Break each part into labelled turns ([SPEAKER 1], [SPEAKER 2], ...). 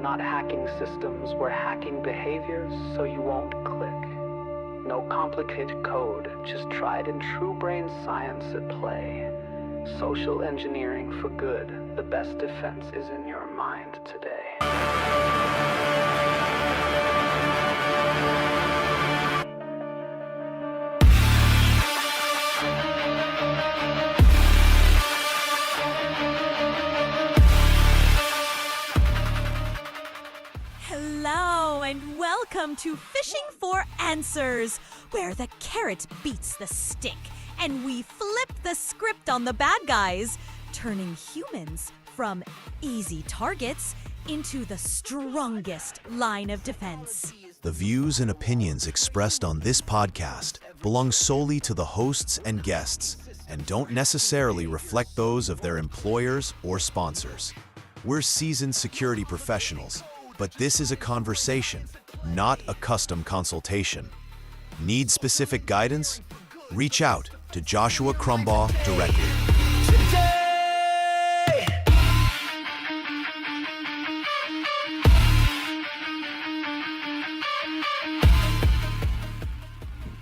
[SPEAKER 1] We're not hacking systems, we're hacking behaviors so you won't click. No complicated code, just tried and true brain science at play. Social engineering for good. The best defense is in your mind today.
[SPEAKER 2] Hello and welcome to Phishing for Answers, where the carrot beats the stick and we flip the script on the bad guys, turning humans from easy targets into the strongest line of defense.
[SPEAKER 3] The views and opinions expressed on this podcast belong solely to the hosts and guests and don't necessarily reflect those of their employers or sponsors. We're seasoned security professionals, but this is a conversation, not a custom consultation. Need specific guidance? Reach out to Joshua Crumbaugh directly.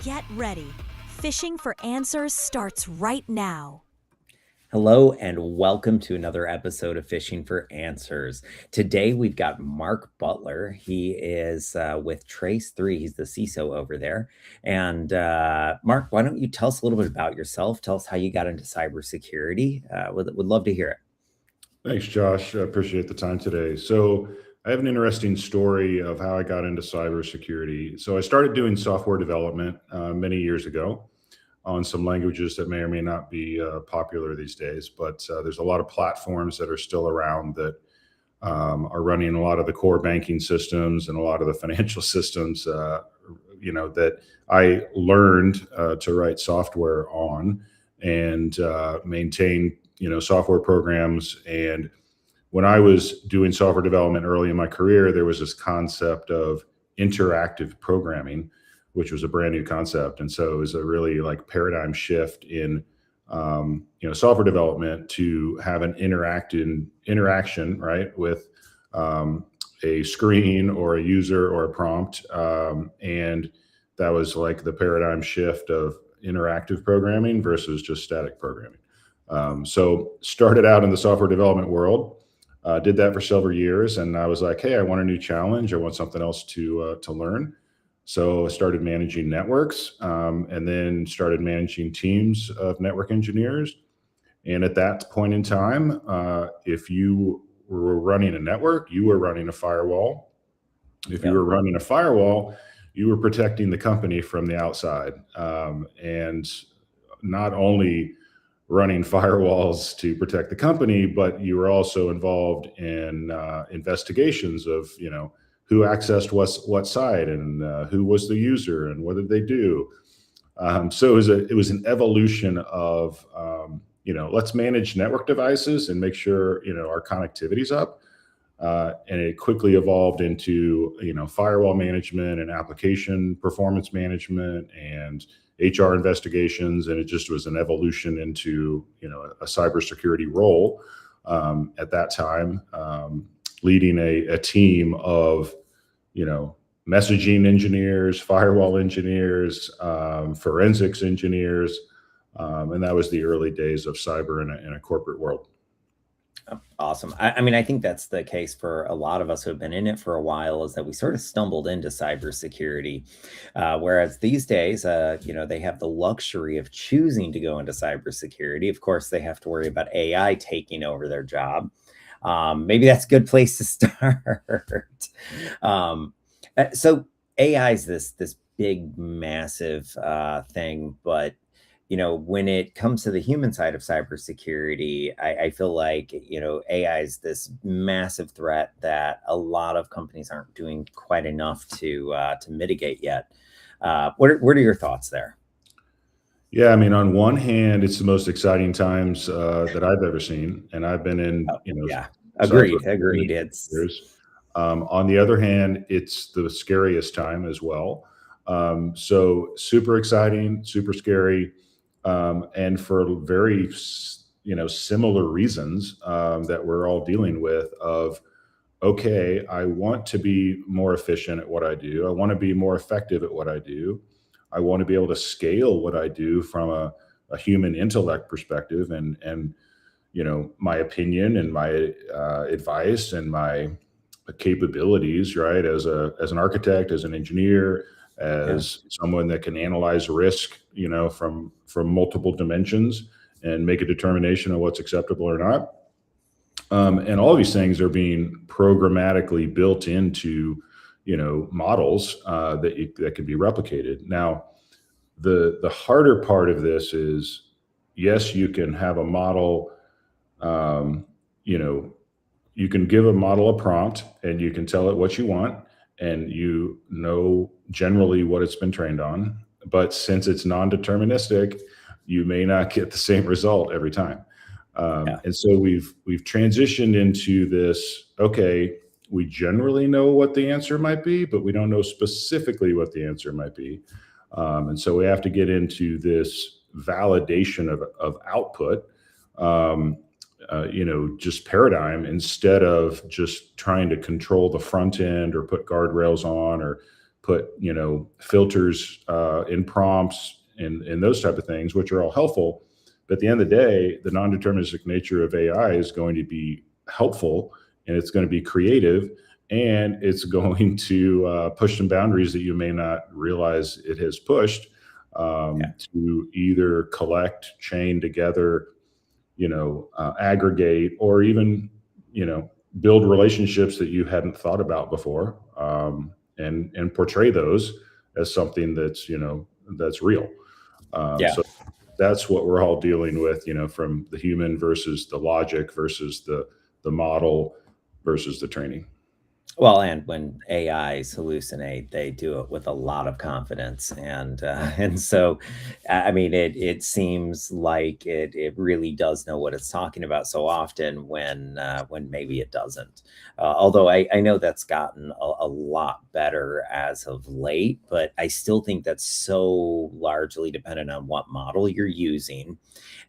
[SPEAKER 2] Get ready. Phishing for Answers starts right now.
[SPEAKER 4] Hello and welcome to another episode of Phishing for Answers. Today we've got Mark Butler. He is with Trace3. He's the CISO over there. And Mark, why don't you tell us a little bit about yourself? Tell us how you got into cybersecurity. Would love to hear it.
[SPEAKER 5] Thanks, Josh. I appreciate the time today. So I have an interesting story of how I got into cybersecurity. So I started doing software development many years ago on some languages that may or may not be popular these days, but there's a lot of platforms that are still around that are running a lot of the core banking systems and a lot of the financial systems, that I learned to write software on and maintain, software programs. And when I was doing software development early in my career, there was this concept of interactive programming, which was a brand new concept. And so it was a really paradigm shift in, software development to have an interaction, right, with a screen or a user or a prompt. And that was like the paradigm shift of interactive programming versus just static programming. So started out in the software development world, did that for several years. And I was like, hey, I want a new challenge. I want something else to learn. So I started managing networks and then started managing teams of network engineers. And at that point in time, if you were running a network, you were running a firewall. If you were running a firewall, you were protecting the company from the outside. And not only running firewalls to protect the company, but you were also involved in investigations of, who accessed what site and who was the user and what did they do. So it was an evolution of, let's manage network devices and make sure, our connectivity's up. And it quickly evolved into, firewall management and application performance management and HR investigations. And it just was an evolution into, a cybersecurity role at that time. Leading a team of, messaging engineers, firewall engineers, forensics engineers. And that was the early days of cyber in a corporate world.
[SPEAKER 4] Awesome. I think that's the case for a lot of us who have been in it for a while, is that we sort of stumbled into cybersecurity. Whereas these days, they have the luxury of choosing to go into cybersecurity. Of course, they have to worry about AI taking over their job. Maybe that's a good place to start. So AI is this big, massive thing, but when it comes to the human side of cybersecurity, I feel like AI is this massive threat that a lot of companies aren't doing quite enough to mitigate yet. What are your thoughts there?
[SPEAKER 5] Yeah, on one hand, it's the most exciting times that I've ever seen, and I've been in,
[SPEAKER 4] agreed. It's
[SPEAKER 5] years. On the other hand, it's the scariest time as well. So super exciting, super scary, and for very, similar reasons that we're all dealing with of okay, I want to be more efficient at what I do. I want to be more effective at what I do. I want to be able to scale what I do from a human intellect perspective, and my opinion and my advice and my capabilities, right? As an architect, as an engineer,
[SPEAKER 4] Yeah.
[SPEAKER 5] as someone that can analyze risk, from multiple dimensions and make a determination of what's acceptable or not. And all of these things are being programmatically built into, models that can be replicated. Now, the harder part of this is, yes, you can have a model. Um, you know, you can give a model a prompt and you can tell it what you want, and you know generally what it's been trained on. But since it's non-deterministic, you may not get the same result every time.
[SPEAKER 4] Yeah.
[SPEAKER 5] And so we've transitioned into this. Okay, we generally know what the answer might be, but we don't know specifically what the answer might be. And so we have to get into this validation of output, just paradigm, instead of just trying to control the front end or put guardrails on or put, filters in prompts and those type of things, which are all helpful. But at the end of the day, the non-deterministic nature of AI is going to be helpful, and it's going to be creative, and it's going to push some boundaries that you may not realize it has pushed, to either collect, chain together, aggregate, or even, build relationships that you hadn't thought about before, and portray those as something that's real.
[SPEAKER 4] Yeah.
[SPEAKER 5] So that's what we're all dealing with, from the human versus the logic versus the model versus the training.
[SPEAKER 4] Well, and when AIs hallucinate, they do it with a lot of confidence, and and so, I mean, it seems like it really does know what it's talking about so often when maybe it doesn't. Although I know that's gotten a lot better as of late, but I still think that's so largely dependent on what model you're using,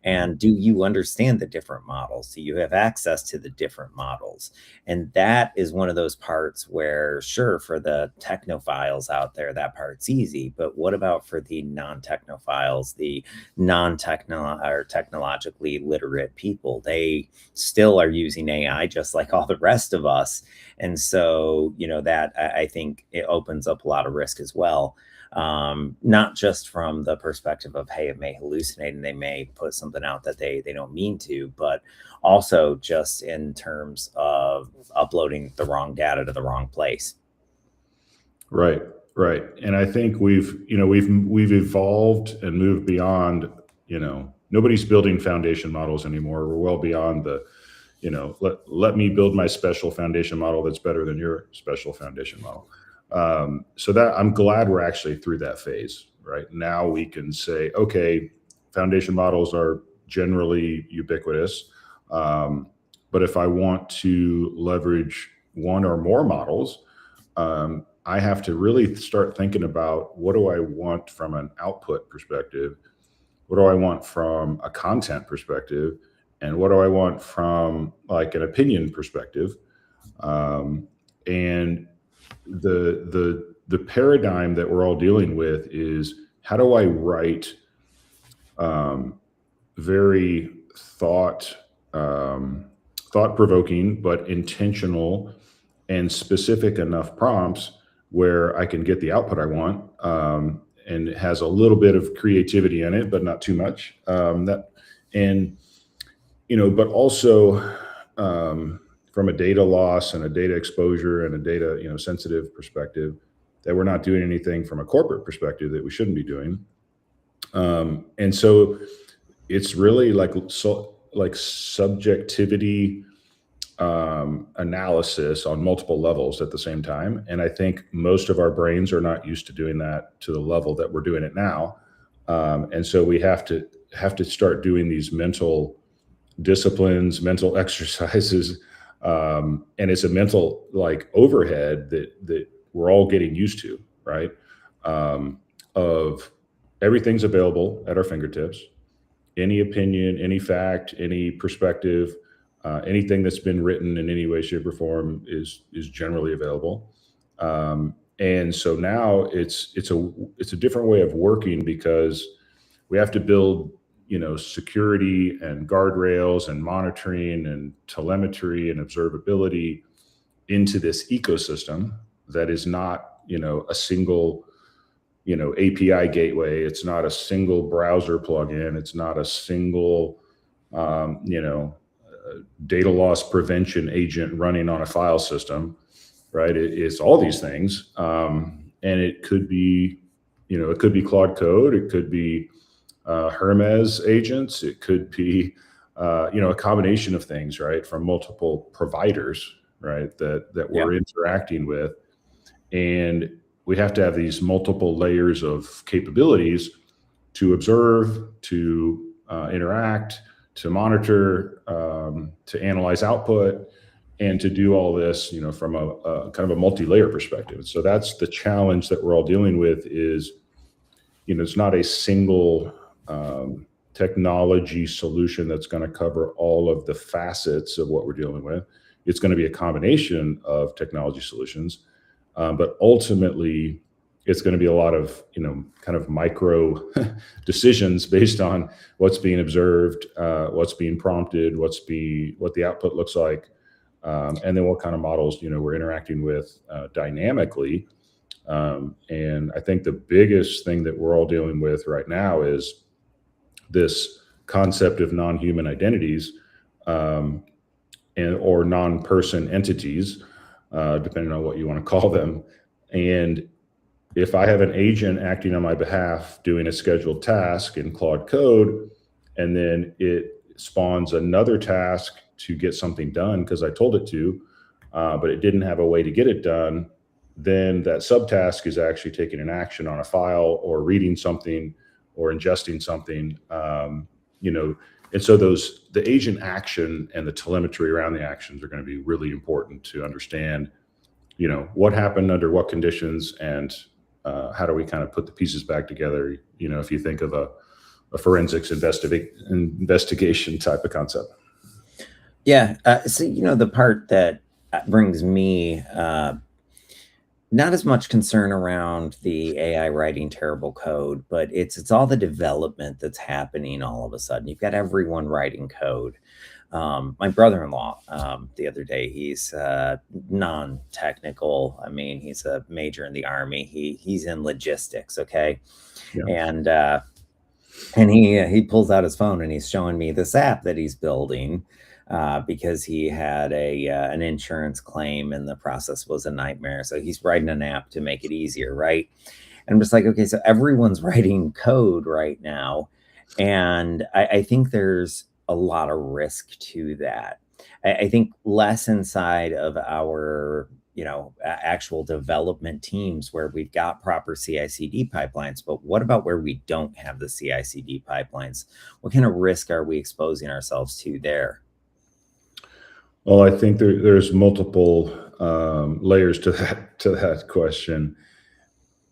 [SPEAKER 4] and do you understand the different models? Do you have access to the different models? And that is one of those parts where, sure, for the technophiles out there, that part's easy. But what about for the non-technophiles, the non-techno or technologically literate people? They still are using AI just like all the rest of us. And so, that I think it opens up a lot of risk as well. Not just from the perspective of, hey, it may hallucinate and they may put something out that they don't mean to, but also just in terms of uploading the wrong data to the wrong place.
[SPEAKER 5] Right, right. And I think we've evolved and moved beyond, nobody's building foundation models anymore. We're well beyond the, let me build my special foundation model that's better than your special foundation model. So that I'm glad we're actually through that phase. Right now we can say, okay, foundation models are generally ubiquitous. But if I want to leverage one or more models, I have to really start thinking about, what do I want from an output perspective? What do I want from a content perspective? And what do I want from like an opinion perspective? And the paradigm that we're all dealing with is, how do I write very thought-provoking but intentional and specific enough prompts where I can get the output I want, and it has a little bit of creativity in it, but not too much. But also, from a data loss and a data exposure and a data, sensitive perspective, that we're not doing anything from a corporate perspective that we shouldn't be doing. And so it's really like subjectivity analysis on multiple levels at the same time. And I think most of our brains are not used to doing that to the level that we're doing it now. And so we have to start doing these mental disciplines, mental exercises. And it's a mental overhead that we're all getting used to, right? Of everything's available at our fingertips. Any opinion, any fact, any perspective, Anything that's been written in any way, shape, or form is generally available. And so now it's a different way of working, because we have to build, security and guardrails and monitoring and telemetry and observability into this ecosystem that is not, a single, API gateway. It's not a single browser plugin. It's not a single, data loss prevention agent running on a file system, right? It's all these things. And it could be, it could be Claude Code. It could be Hermes agents. It could be, a combination of things, right? From multiple providers, right? That we're interacting with. And we have to have these multiple layers of capabilities to observe, to interact, to monitor, to analyze output, and to do all this, from a kind of a multi-layer perspective. So that's the challenge that we're all dealing with is, it's not a single technology solution that's going to cover all of the facets of what we're dealing with. It's going to be a combination of technology solutions, but ultimately it's going to be a lot of, kind of micro decisions based on what's being observed, what's being prompted, what the output looks like, and then what kind of models, we're interacting with dynamically. And I think the biggest thing that we're all dealing with right now is this concept of non-human identities, or non-person entities, depending on what you want to call them. And if I have an agent acting on my behalf doing a scheduled task in Claude Code, and then it spawns another task to get something done because I told it to, but it didn't have a way to get it done, then that subtask is actually taking an action on a file or reading something or ingesting something, and so the agent action and the telemetry around the actions are going to be really important to understand, what happened under what conditions, and how do we kind of put the pieces back together, if you think of a forensics investigation type of concept.
[SPEAKER 4] Yeah. So, the part that brings me not as much concern around the AI writing terrible code, but it's all the development that's happening all of a sudden. You've got everyone writing code. My brother-in-law, the other day, he's non-technical. I mean, he's a major in the Army. He's in logistics. Okay. Yeah. And he pulls out his phone and he's showing me this app that he's building, because he had an insurance claim and the process was a nightmare. So he's writing an app to make it easier, right? And I'm just like, okay, so everyone's writing code right now. And I think there's a lot of risk to that. I think less inside of our, actual development teams where we've got proper CI/CD pipelines, but what about where we don't have the CI/CD pipelines? What kind of risk are we exposing ourselves to there?
[SPEAKER 5] Well, I think there's multiple layers to that question.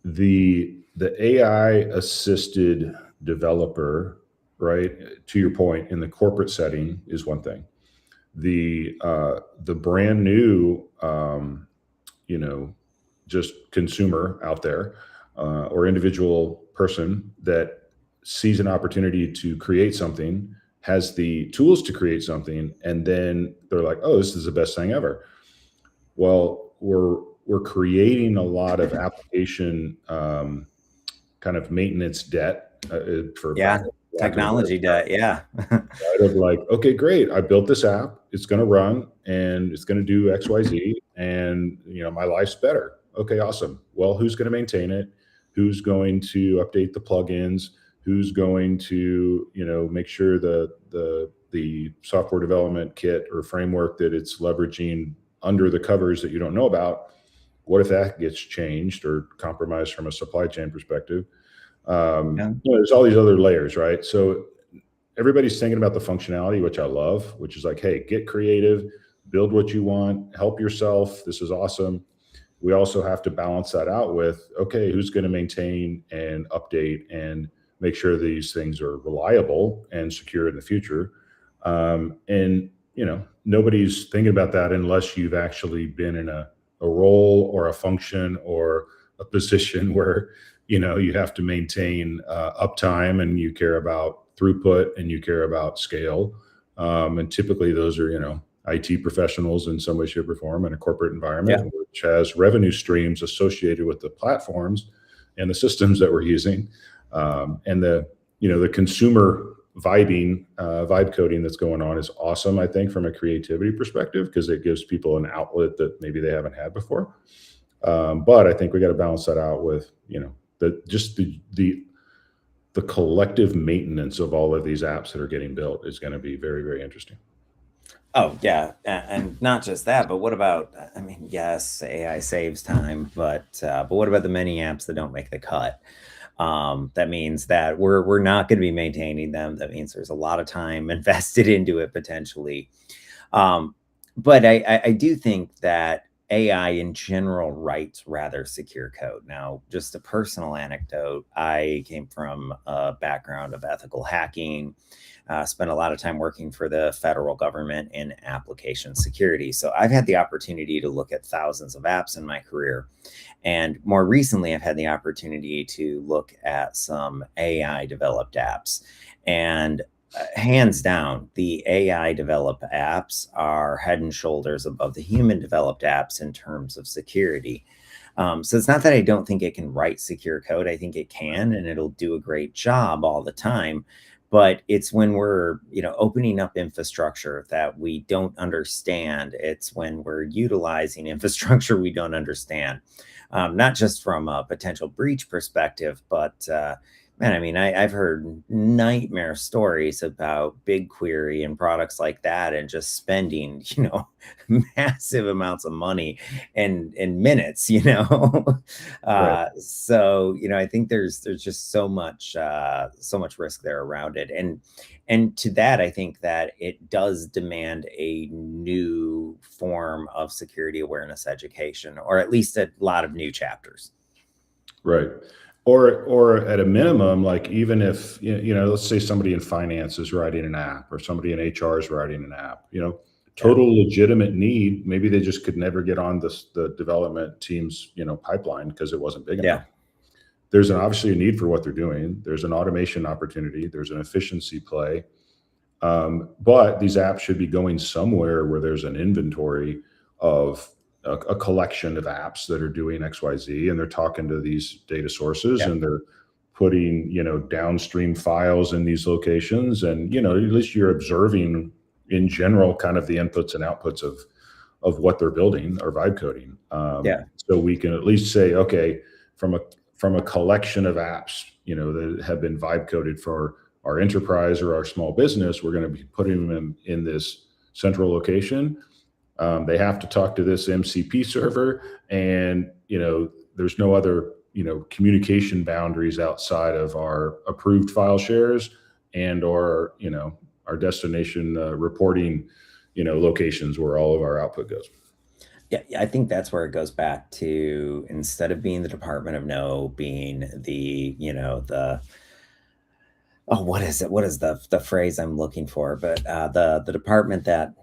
[SPEAKER 5] The AI assisted developer, right? To your point, in the corporate setting is one thing. The brand new, just consumer out there, or individual person that sees an opportunity to create something, has the tools to create something, and then they're like, oh, this is the best thing ever. Well, we're creating a lot of application kind of maintenance debt for
[SPEAKER 4] technology debt. Yeah.
[SPEAKER 5] Right, of like, okay, great. I built this app. It's going to run and it's going to do X, Y, Z, and my life's better. Okay, awesome. Well, who's going to maintain it? Who's going to update the plugins? Who's going to, make sure the software development kit or framework that it's leveraging under the covers that you don't know about, what if that gets changed or compromised from a supply chain perspective? There's all these other layers, right? So everybody's thinking about the functionality, which I love, which is like, hey, get creative, build what you want, help yourself. This is awesome. We also have to balance that out with, okay, who's going to maintain and update and make sure these things are reliable and secure in the future. And nobody's thinking about that unless you've actually been in a role or a function or a position where, you have to maintain uptime, and you care about throughput, and you care about scale. And typically those are, IT professionals in some way, shape, or form in a corporate environment, which has revenue streams associated with the platforms and the systems that we're using. And the consumer vibe coding that's going on is awesome, I think, from a creativity perspective, because it gives people an outlet that maybe they haven't had before. But I think we got to balance that out with, the collective maintenance of all of these apps that are getting built is going to be very, very interesting.
[SPEAKER 4] Oh, yeah. And not just that, but what about, yes, AI saves time, but what about the many apps that don't make the cut? That means that we're not going to be maintaining them. That means there's a lot of time invested into it potentially. But I do think that AI in general writes rather secure code. Now, just a personal anecdote, I came from a background of ethical hacking, spent a lot of time working for the federal government in application security. So I've had the opportunity to look at thousands of apps in my career. And more recently, I've had the opportunity to look at some AI developed apps. And hands down, the AI developed apps are head and shoulders above the human developed apps in terms of security. So it's not that I don't think it can write secure code. I think it can, and it'll do a great job all the time. But it's when we're, opening up infrastructure that we don't understand. It's when we're utilizing infrastructure we don't understand, not just from a potential breach perspective, but man, I've heard nightmare stories about BigQuery and products like that, and just spending, massive amounts of money in minutes,
[SPEAKER 5] Right.
[SPEAKER 4] So, I think there's just so much risk there around it. And to that, I think that it does demand a new form of security awareness education, or at least a lot of new chapters.
[SPEAKER 5] Right. Or at a minimum, like, even if, let's say somebody in finance is writing an app, or somebody in HR is writing an app, total legitimate need. Maybe they just could never get on the development team's, pipeline because it wasn't big enough. There's obviously a need for what they're doing. There's an automation opportunity. There's an efficiency play. But these apps should be going somewhere where there's an inventory of a collection of apps that are doing XYZ, and they're talking to these data sources, and they're putting, downstream files in these locations. And, at least you're observing in general kind of the inputs and outputs of what they're building or vibe coding. So we can at least say, okay, from a collection of apps, that have been vibe coded for our enterprise or our small business, we're going to be putting them in this central location. They have to talk to this MCP server, and, there's no other, communication boundaries outside of our approved file shares or our destination reporting, locations where all of our output goes.
[SPEAKER 4] Yeah, I think that's where it goes back to, instead of being the Department of No, being the, what is it? What is the phrase I'm looking for? But the department that.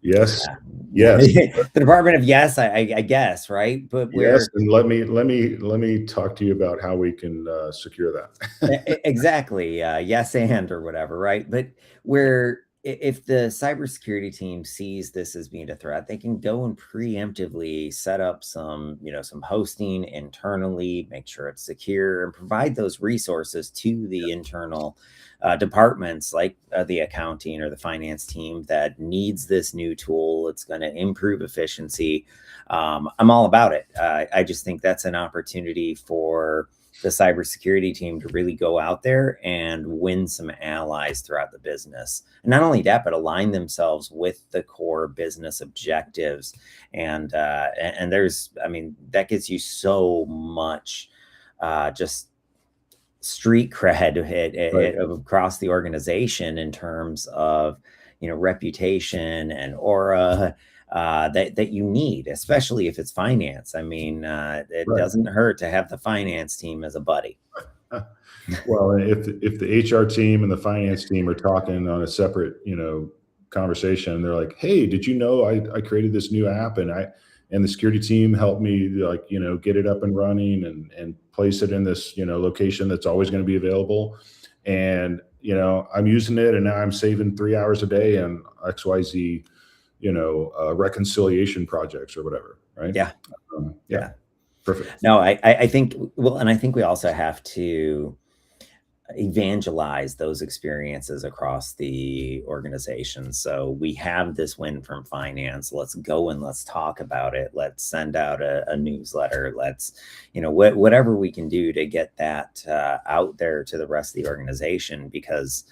[SPEAKER 5] Yes.
[SPEAKER 4] The Department of Yes, I guess, right? But
[SPEAKER 5] yes, and let me talk to you about how we can secure that.
[SPEAKER 4] Exactly. Yes, or whatever, right? But if the cybersecurity team sees this as being a threat, they can go and preemptively set up some hosting internally, make sure it's secure, and provide those resources to the internal departments, like the accounting or the finance team that needs this new tool. It's going to improve efficiency. I'm all about it. I just think that's an opportunity for the cybersecurity team to really go out there and win some allies throughout the business. And not only that, but align themselves with the core business objectives. And there's, that gives you so much just street cred across the organization in terms of, reputation and aura that you need, especially if it's finance. It doesn't hurt to have the finance team as a buddy.
[SPEAKER 5] Well, if the HR team and the finance team are talking on a separate, conversation. They're like, hey, did you know I created this new app, and the security team helped me, like, get it up and running and place it in this, location that's always going to be available. And, I'm using it, and now I'm saving 3 hours a day and XYZ, reconciliation projects or whatever. Right.
[SPEAKER 4] Yeah.
[SPEAKER 5] Yeah. Perfect.
[SPEAKER 4] No, I think, and I think we also have to evangelize those experiences across the organization. So we have this win from finance. Let's go and let's talk about it. Let's send out a newsletter. Let's, whatever we can do to get that out there to the rest of the organization, because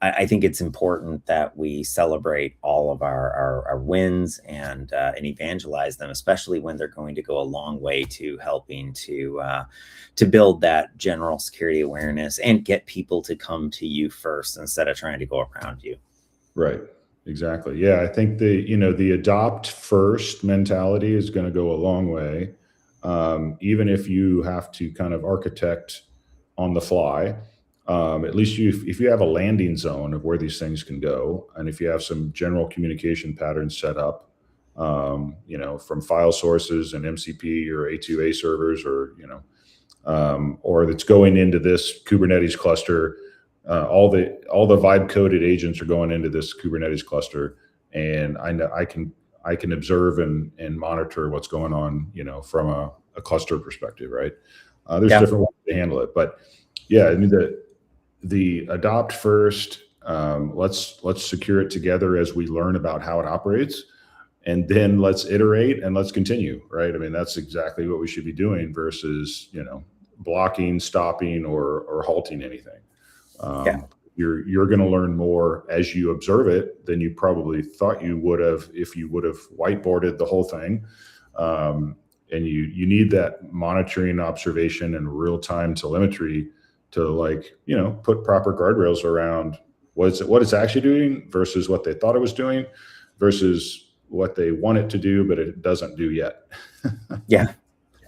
[SPEAKER 4] I think it's important that we celebrate all of our wins and evangelize them, especially when they're going to go a long way to helping to build that general security awareness and get people to come to you first instead of trying to go around you.
[SPEAKER 5] Right. Exactly. Yeah. I think the adopt first mentality is going to go a long way. Even if you have to kind of architect on the fly. At least if you have a landing zone of where these things can go, and if you have some general communication patterns set up, from file sources and MCP or A2A servers, or that's going into this Kubernetes cluster, all the vibe coded agents are going into this Kubernetes cluster, and I know I can observe and monitor what's going on, from a cluster perspective, right? There's different ways to handle it, but yeah, I mean the adopt first, let's secure it together as we learn about how it operates, and then let's iterate and let's continue, right? I mean, that's exactly what we should be doing versus, blocking, stopping, or halting anything. You're going to learn more as you observe it than you probably thought you would have if you would have whiteboarded the whole thing. And you need that monitoring, observation, and real-time telemetry to put proper guardrails around what it's actually doing versus what they thought it was doing versus what they want it to do, but it doesn't do yet.
[SPEAKER 4] Yeah,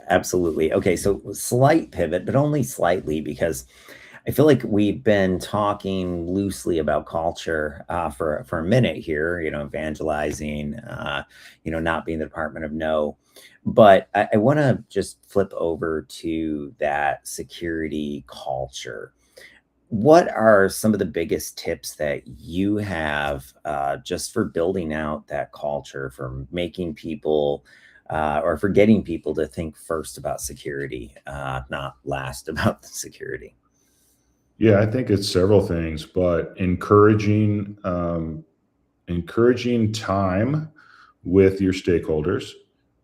[SPEAKER 4] absolutely. Okay. So slight pivot, but only slightly, because I feel like we've been talking loosely about culture for a minute here, evangelizing, not being the Department of No. But I want to just flip over to that security culture. What are some of the biggest tips that you have just for building out that culture, for making people or for getting people to think first about security, not last about the security?
[SPEAKER 5] Yeah, I think it's several things, but encouraging time with your stakeholders.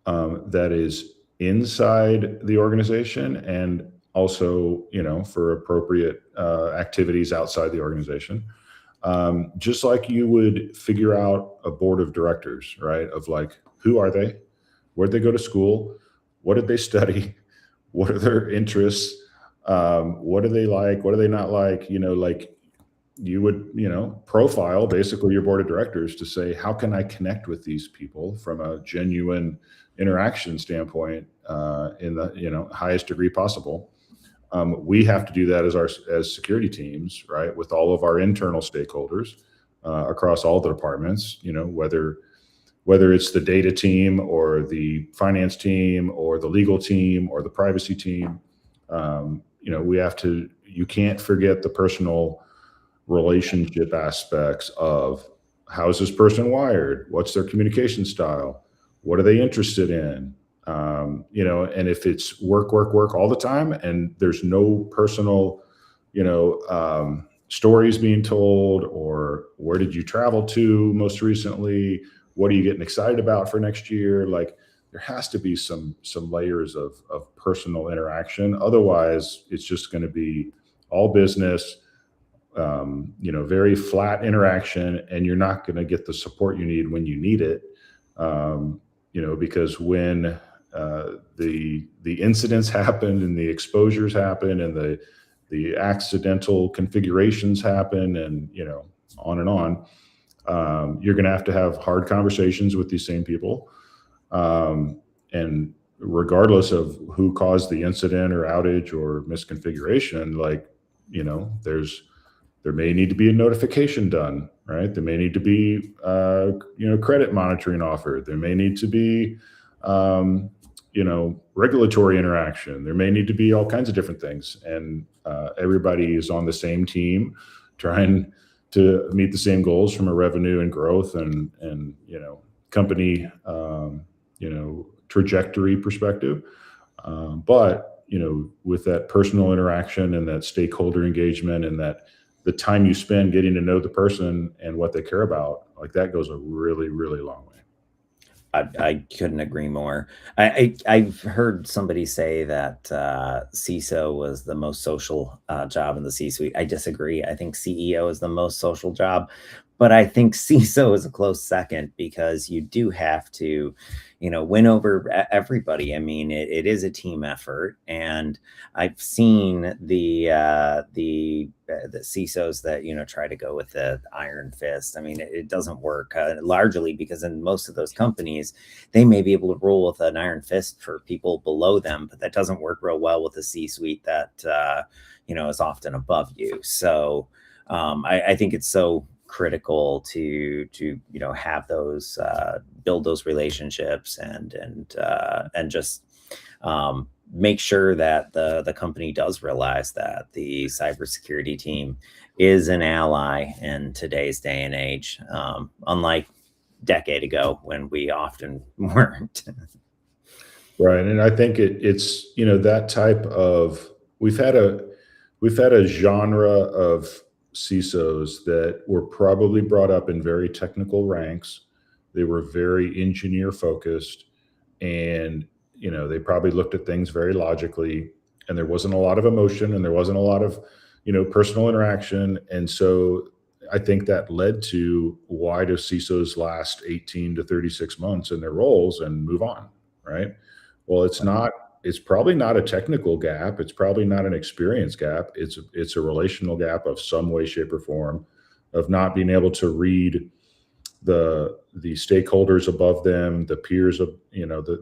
[SPEAKER 5] That is inside the organization, and also, for appropriate activities outside the organization. Just like you would figure out a board of directors, right? Of like, who are they? Where'd they go to school? What did they study? What are their interests? What do they like? What do they not like? You would, profile basically your board of directors to say, how can I connect with these people from a genuine interaction standpoint in the, highest degree possible. We have to do that as security teams, right? With all of our internal stakeholders across all the departments, whether it's the data team or the finance team or the legal team or the privacy team. You can't forget the personal relationship aspects of how is this person wired? What's their communication style? What are they interested in? And if it's work all the time and there's no personal, stories being told, or where did you travel to most recently? What are you getting excited about for next year? Like, there has to be some layers of personal interaction. Otherwise, it's just going to be all business, very flat interaction, and you're not going to get the support you need when you need it. Because when the incidents happen and the exposures happen and the accidental configurations happen and, on and on, you're going to have hard conversations with these same people. And regardless of who caused the incident or outage or misconfiguration, there may need to be a notification done right? There may need to be, credit monitoring offered. There may need to be, regulatory interaction. There may need to be all kinds of different things. And everybody is on the same team trying to meet the same goals from a revenue and growth and company, trajectory perspective. But with that personal interaction and that stakeholder engagement and that the time you spend getting to know the person and what they care about, like that goes a really, really long way.
[SPEAKER 4] I couldn't agree more. I've heard somebody say that CISO was the most social job in the C-suite. I disagree. I think CEO is the most social job, but I think CISO is a close second because you do have to, win over everybody. I mean, it is a team effort, and I've seen the CISOs that try to go with the iron fist. I mean, it doesn't work largely because in most of those companies, they may be able to rule with an iron fist for people below them, but that doesn't work real well with the C-suite that is often above you. So I think it's so critical to have those build those relationships and just make sure that the company does realize that the cybersecurity team is an ally in today's day and age, unlike decade ago when we often weren't.
[SPEAKER 5] Right. And I think it's that type of we've had a genre of CISOs that were probably brought up in very technical ranks. They were very engineer focused, and they probably looked at things very logically, and there wasn't a lot of emotion and there wasn't a lot of personal interaction. And so I think that led to why do CISOs last 18 to 36 months in their roles and move on, right? Well, it's probably not a technical gap. It's probably not an experience gap. It's a relational gap of some way, shape, or form, of not being able to read the stakeholders above them, the peers of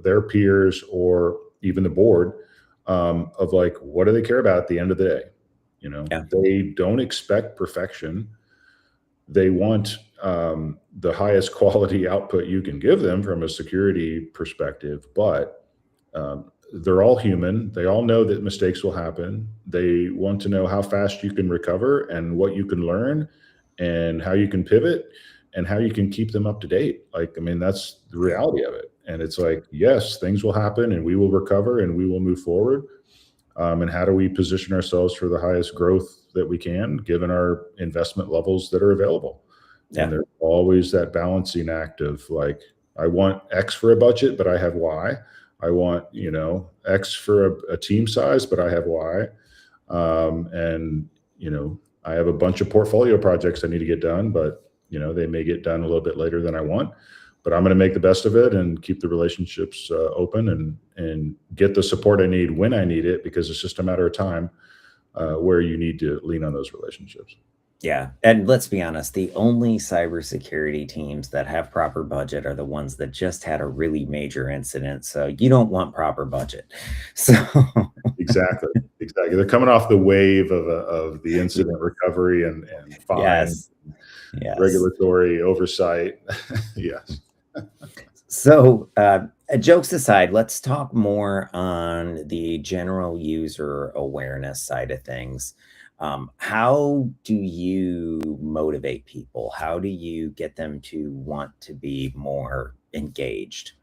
[SPEAKER 5] their peers, or even the board, of like, what do they care about at the end of the day?
[SPEAKER 4] Yeah.
[SPEAKER 5] They don't expect perfection. They want the highest quality output you can give them from a security perspective, but they're all human. They all know that mistakes will happen. They want to know how fast you can recover and what you can learn and how you can pivot and how you can keep them up to date. That's the reality of it. And it's like, yes, things will happen and we will recover and we will move forward. And how do we position ourselves for the highest growth that we can, given our investment levels that are available? Yeah. And there's always that balancing act of like, I want X for a budget, but I have Y. I want, X for a team size, but I have Y. And I have a bunch of portfolio projects I need to get done, but they may get done a little bit later than I want, but I'm going to make the best of it and keep the relationships open and get the support I need when I need it, because it's just a matter of time where you need to lean on those relationships.
[SPEAKER 4] Yeah. And let's be honest, the only cybersecurity teams that have proper budget are the ones that just had a really major incident. So you don't want proper budget. So
[SPEAKER 5] Exactly. They're coming off the wave of the incident recovery and fines,
[SPEAKER 4] yes.
[SPEAKER 5] Regulatory oversight. Yes.
[SPEAKER 4] So jokes aside, let's talk more on the general user awareness side of things. How do you motivate people? How do you get them to want to be more engaged?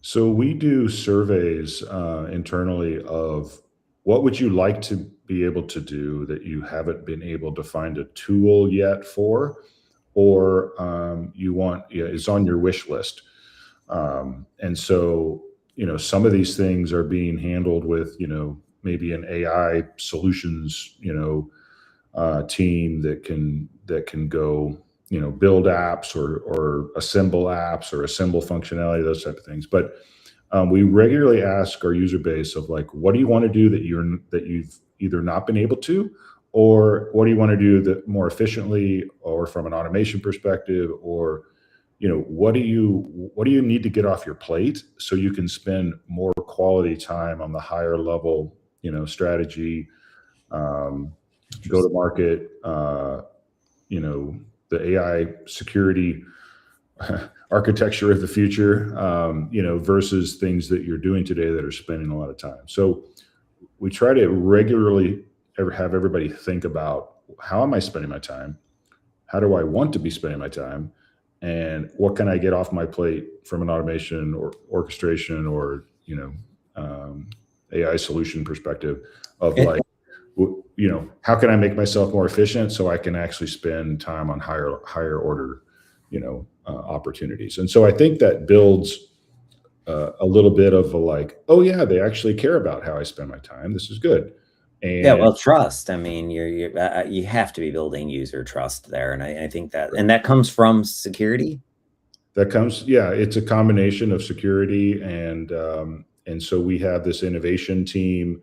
[SPEAKER 5] So we do surveys internally of what would you like to be able to do that you haven't been able to find a tool yet for, or you want, is on your wish list. And so, some of these things are being handled with, maybe an AI solutions, team that can go, build apps or assemble apps or assemble functionality, those type of things. But we regularly ask our user base of like, what do you want to do that you've either not been able to, or what do you want to do that more efficiently, or from an automation perspective, or what do you need to get off your plate so you can spend more quality time on the higher level, strategy, go to market, the AI security architecture of the future, versus things that you're doing today that are spending a lot of time. So we try to regularly have everybody think about, how am I spending my time? How do I want to be spending my time? And what can I get off my plate from an automation or orchestration or, AI solution perspective of like, how can I make myself more efficient so I can actually spend time on higher order, opportunities. And so I think that builds a little bit of a like, oh yeah, they actually care about how I spend my time. This is good. And
[SPEAKER 4] Yeah, well, trust. I mean, you have to be building user trust there, and I think that comes from security.
[SPEAKER 5] It's a combination of security and so we have this innovation team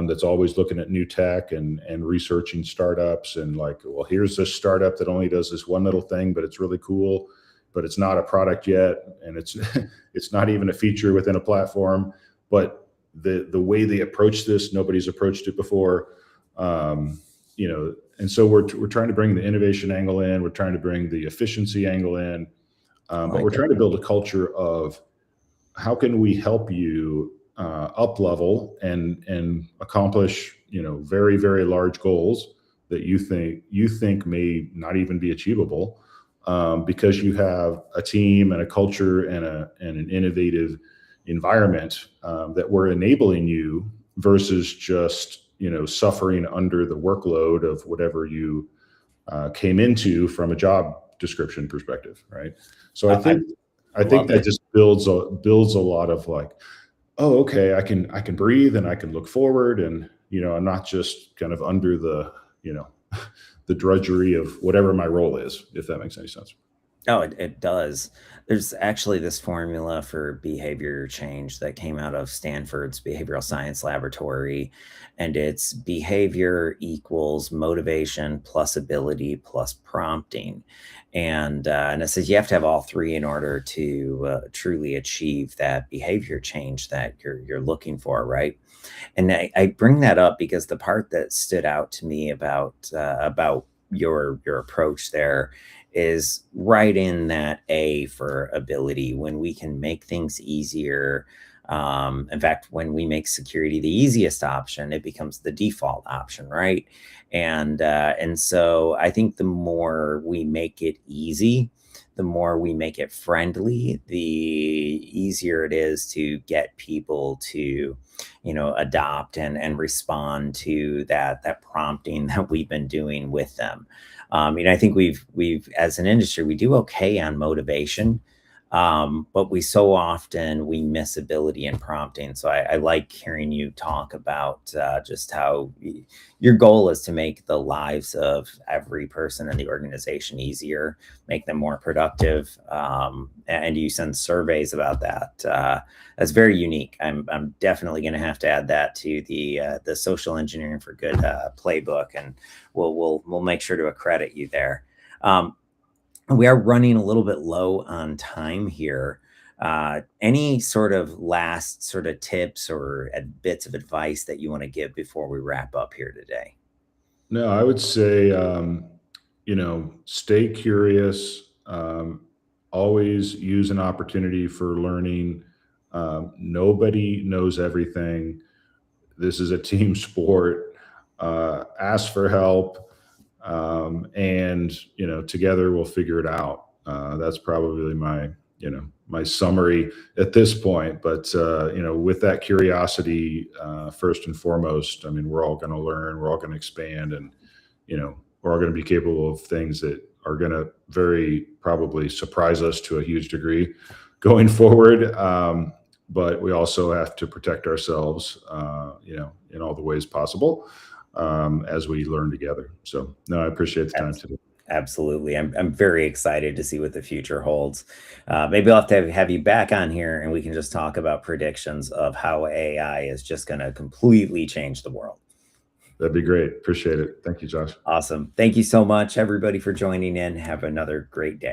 [SPEAKER 5] that's always looking at new tech and researching startups and like, well, here's this startup that only does this one little thing, but it's really cool, but it's not a product yet, and it's not even a feature within a platform. But the way they approach this, nobody's approached it before, and so we're trying to bring the innovation angle in, we're trying to bring the efficiency angle in, but we're trying to build a culture of how can we help you up level and accomplish very, very large goals that you think may not even be achievable, because you have a team and a culture and an innovative environment that we're enabling you, versus just suffering under the workload of whatever you came into from a job description perspective, right? So I think that just builds a lot of like, oh, okay, I can breathe and I can look forward, and I'm not just kind of under the the drudgery of whatever my role is, if that makes any sense.
[SPEAKER 4] Oh, it does. There's actually this formula for behavior change that came out of Stanford's behavioral science laboratory, and it's behavior equals motivation plus ability plus prompting. And it says you have to have all three in order to truly achieve that behavior change that you're looking for, right? And I bring that up because the part that stood out to me about your approach there is right in that A for ability. When we can make things easier, in fact, when we make security the easiest option, it becomes the default option, right? And so I think the more we make it easy, the more we make it friendly, the easier it is to get people to, adopt and respond to that prompting that we've been doing with them. I think we've as an industry, we do okay on motivation, but we so often we miss ability and prompting. So I like hearing you talk about just how your goal is to make the lives of every person in the organization easier, make them more productive, and you send surveys about that. That's very unique. I'm definitely going to have to add that to the social engineering for good playbook, and we'll make sure to accredit you there. We are running a little bit low on time here. Any sort of last sort of tips or bits of advice that you want to give before we wrap up here today?
[SPEAKER 5] No, I would say, stay curious, always use an opportunity for learning. Nobody knows everything. This is a team sport. Ask for help. And together we'll figure it out. That's probably my summary at this point. But with that curiosity, first and foremost, I mean, we're all going to learn, we're all going to expand, and we're all going to be capable of things that are going to very probably surprise us to a huge degree going forward. But we also have to protect ourselves, in all the ways possible, as we learn together. So no, I appreciate the time today.
[SPEAKER 4] Absolutely. I'm very excited to see what the future holds. Maybe I'll have to have you back on here and we can just talk about predictions of how AI is just going to completely change the world.
[SPEAKER 5] That'd be great. Appreciate it. Thank you, Josh.
[SPEAKER 4] Awesome. Thank you so much, everybody, for joining in. Have another great day.